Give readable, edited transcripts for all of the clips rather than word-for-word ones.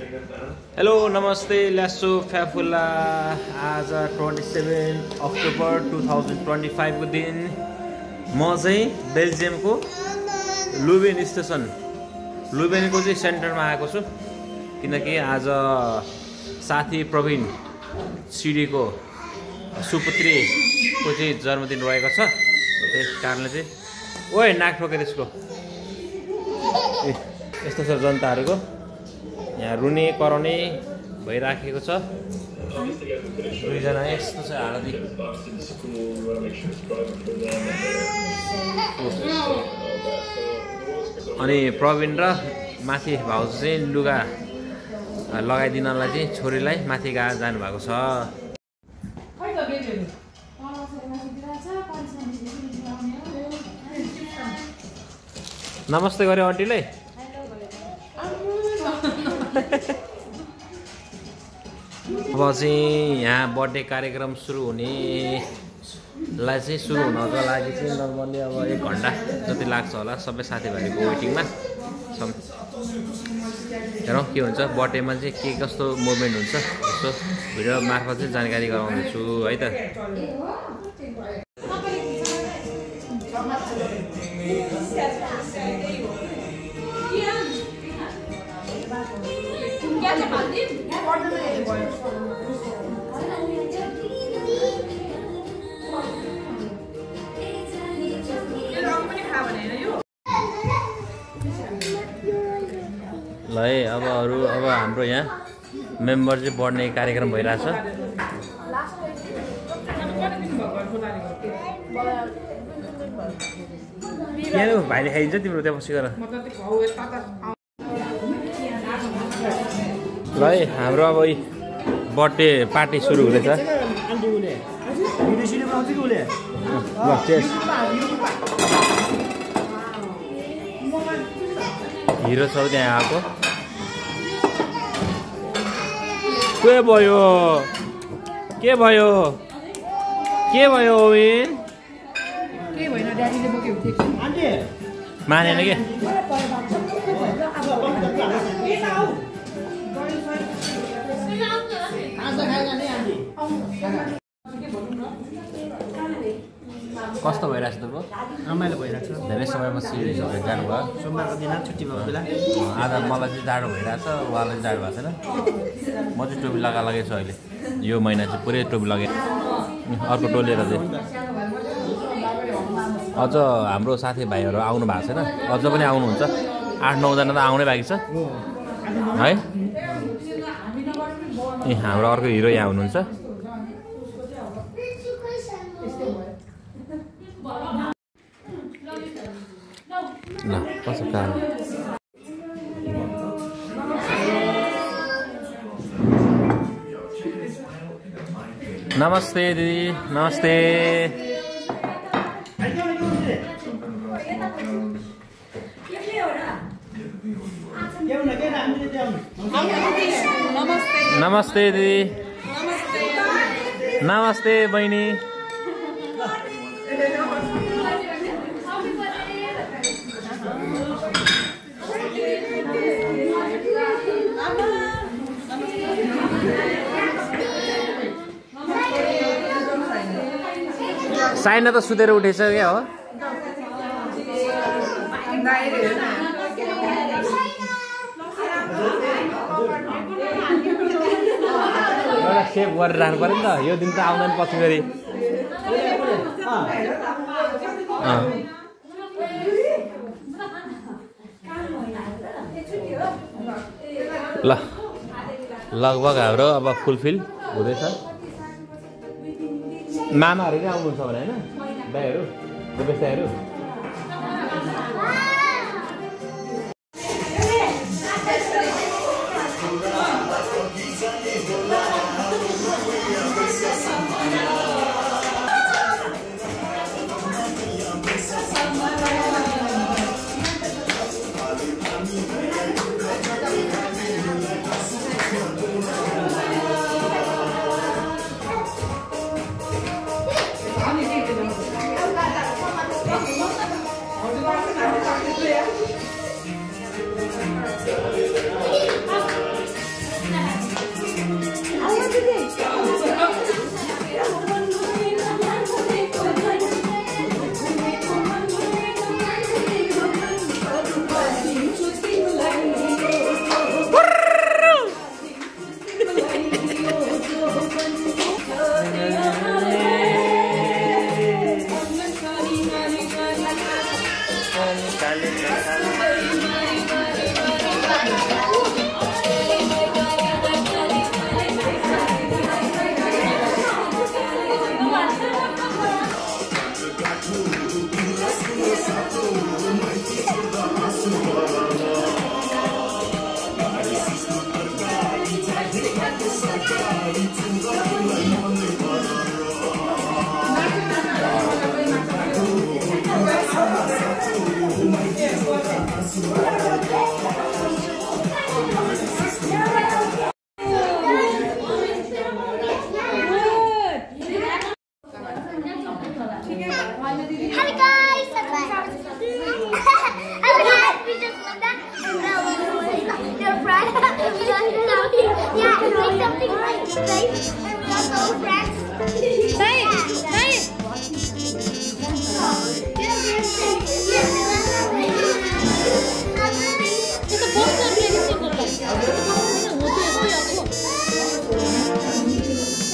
Hello नमस्ते lasso फ्याफुल्ला आज 27 October 2025 को दिन म चाहिँ बेल्जियमको लुबेन स्टेसन लुबेनको चाहिँ सेन्टरमा आएको छु किनकि आज साथी प्रवीण सिडीको सुपुत्रीको चाहिँ जन्मदिन रहेको छ त्यस कारणले चाहिँ ओए नाक ठोके त्यसको यस्तो छ जनताहरुको यहाँ रुने कराउने भइराखेको छ दुईजना यस्तो छ हालती अनि प्रवीण र माथि भाउजू चाहिँ लुगा लगाइदिनलाई चाहिँ छोरीलाई माथि गा जानु भएको छ नमस्ते गरे आन्टीलाई अब चाहिँ यहाँ बर्थडे कार्यक्रम सुरु हुनेलाई चाहिँ सुरु हुनको लागि चाहिँ नर्मली अब 1 घण्टा जति लाग्छ होला सबै साथीभाइको वेटिङमा छौँ हेरौँ के हुन्छ बर्थडेमा चाहिँ के कस्तो मुभमेन्ट हुन्छ यसो भिडियो मार्फत चाहिँ जानकारी गराउँदैछु है त ल है अब हाम्रो यहाँ मेम्बर चाहिँ बढ्ने कार्यक्रम भइरहेछ यहाँ भाइले खाइदिन्छ तिम्रो त्यहाँ पछि गर ल है हाम्रो अब बर्थडे पार्टी सुरु हुँदैछ ल टेस्ट हिरो छ त्यहाँ आएको के भयो ओविन मानेन के कस्तो भइरहेछ त ब्रो रमाइलो भइरहेछ धेरै समयपछि जानुभयो सोमबारको दिन छुट्टी भएको बेला आज मलाई चाहिँ जाडो भइरहेछ उहाँलाई चाहिँ जाडो भएको छैन म चाहिँ टोपी लगाएको छु अहिले यो महिना चाहिँ पुरै टोपी लगाएँ अर्को टोलेर चाहिँ अझ हाम्रो साथीभाइहरू आउनु भएको छैन अझ पनि आउनुहुन्छ 8-9 जना त आउनै बाँकी छ है ए हाम्रो अर्को हिरो यहाँ हुनुहुन्छ ल कसो काम नमस्ते दिदी नमस्ते नमस्ते दिदी नमस्ते बहिनी साइना त सुतेर उठेछ क्या हो एउटा सेभ गरेर राख्नु पर्यो नि त यो दिन त आउँदैन पछि फेरि ल लगभग हाम्रो अब फुलफिल हुँदैछ मामाहरू चाहिँ आउनुहुन्छ भने होइन दाइहरू रुपेश दाइहरू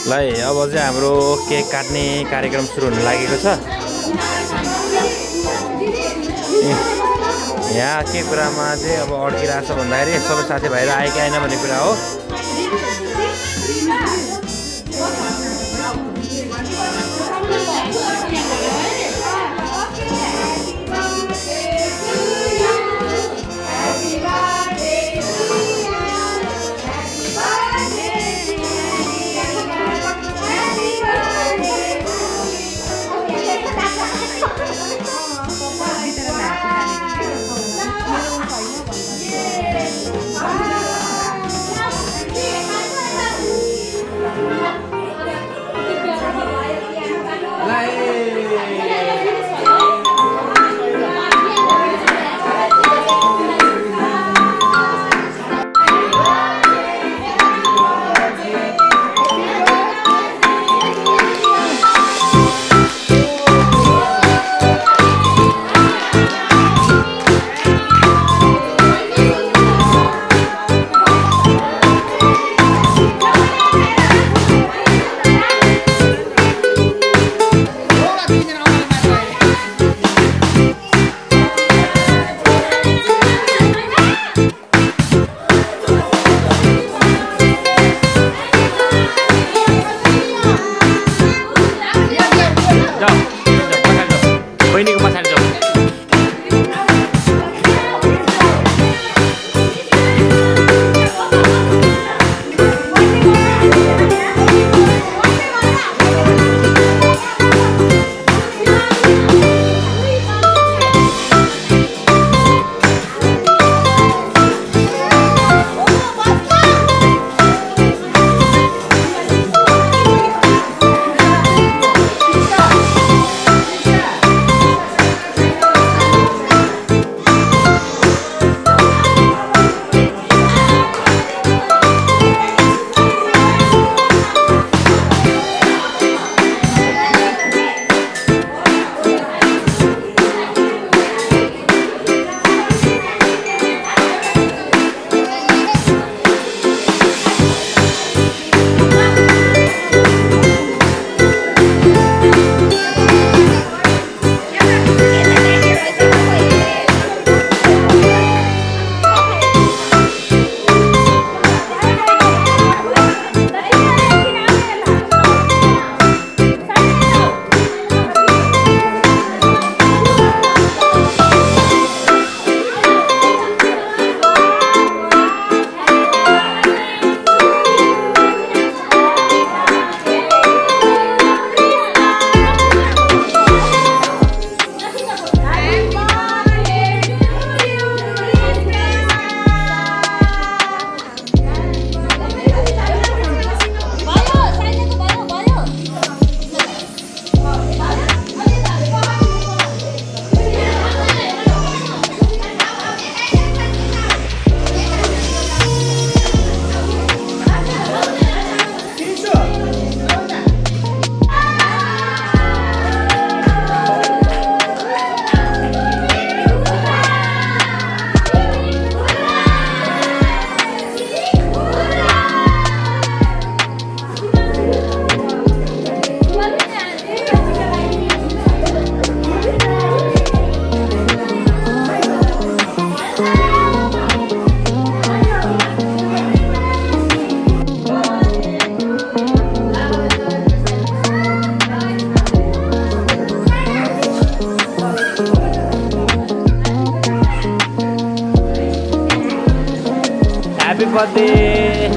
ल अब चाहिँ हाम्रो केक काट्ने कार्यक्रम सुरु हुन लागेको छ। यहाँ के कुरामा चाहिँ अब अड्किरहेको छ भन्दाखेरि सबै साथीभाइहरू आयो कि आएन भन्ने कुरा हो। Happy birthday!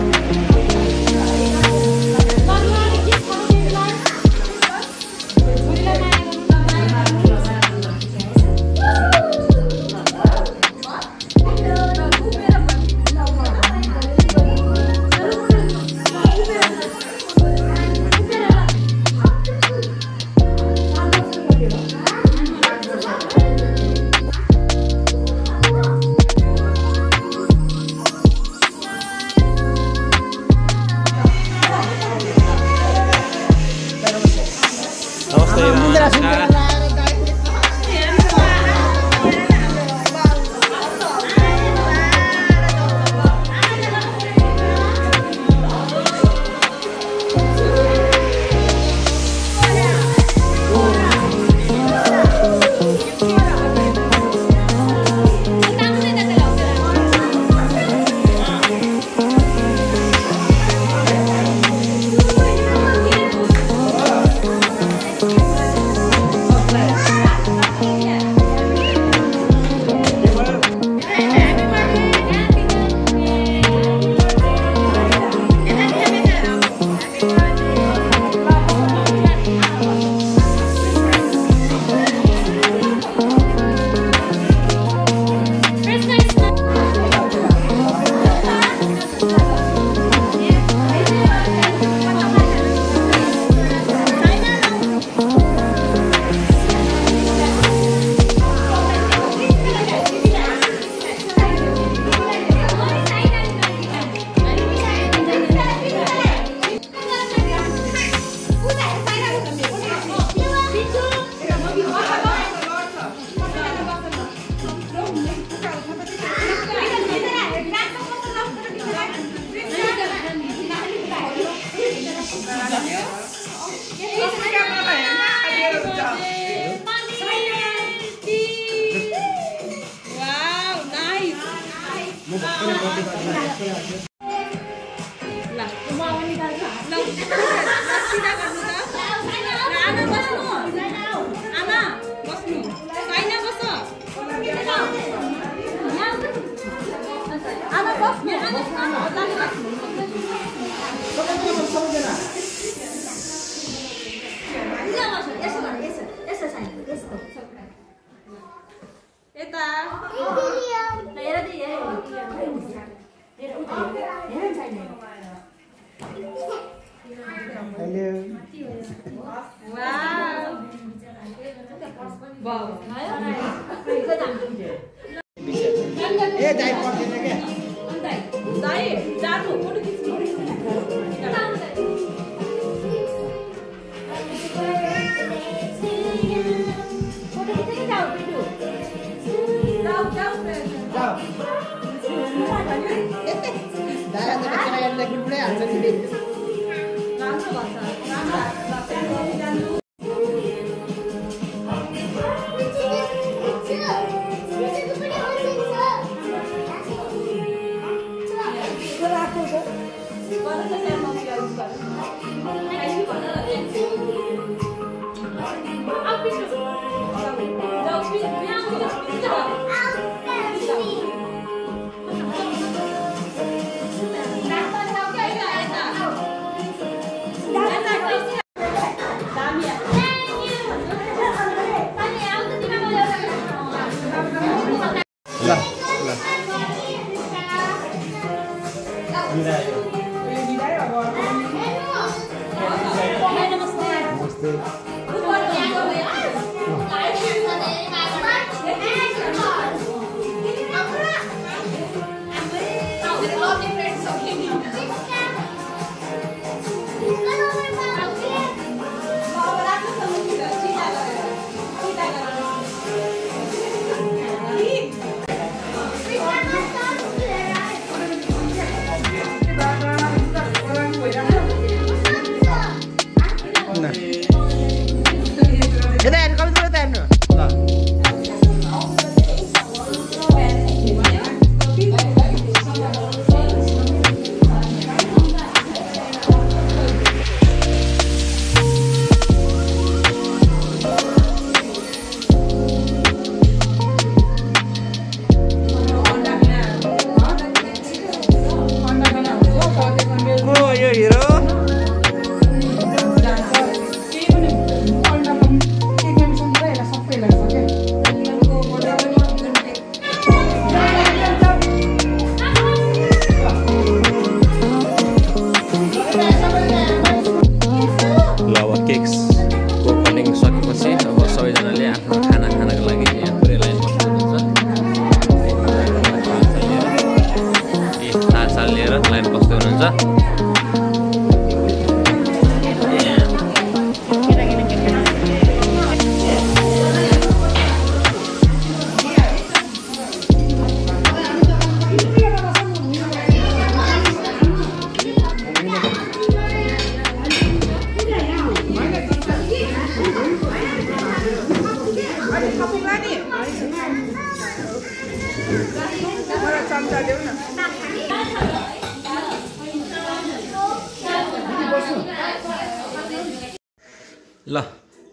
ल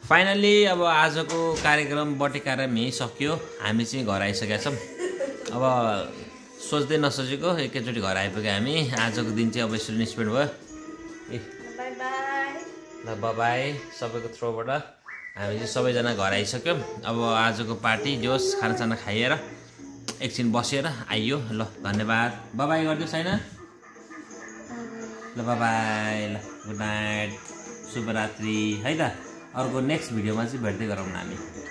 फाइनली अब आजको कार्यक्रम बर्थडे कार्यक्रम यही सक्यो। हामी चाहिँ घर आइसकेका छौँ। अब सोच्दै नसोचेको एकैचोटि घर आइपुग्यो हामी। आजको दिन चाहिँ अब यसरी स्पेन्ड भयो। ए बाई बाई। ल बाई सबैको थ्रोबाट हामी चाहिँ सबैजना घर आइसक्यौँ। अब आजको पार्टी जोस् खानासाना खाइएर एकछिन बसेर आइयो। ल धन्यवाद। बाई गरिदियोस् हैन? ल बाई। ल गुड नाइट, शुभरात्रि है त। अर्को नेक्स्ट भिडियोमा चाहिँ भेट्दै गरौँ न हामी।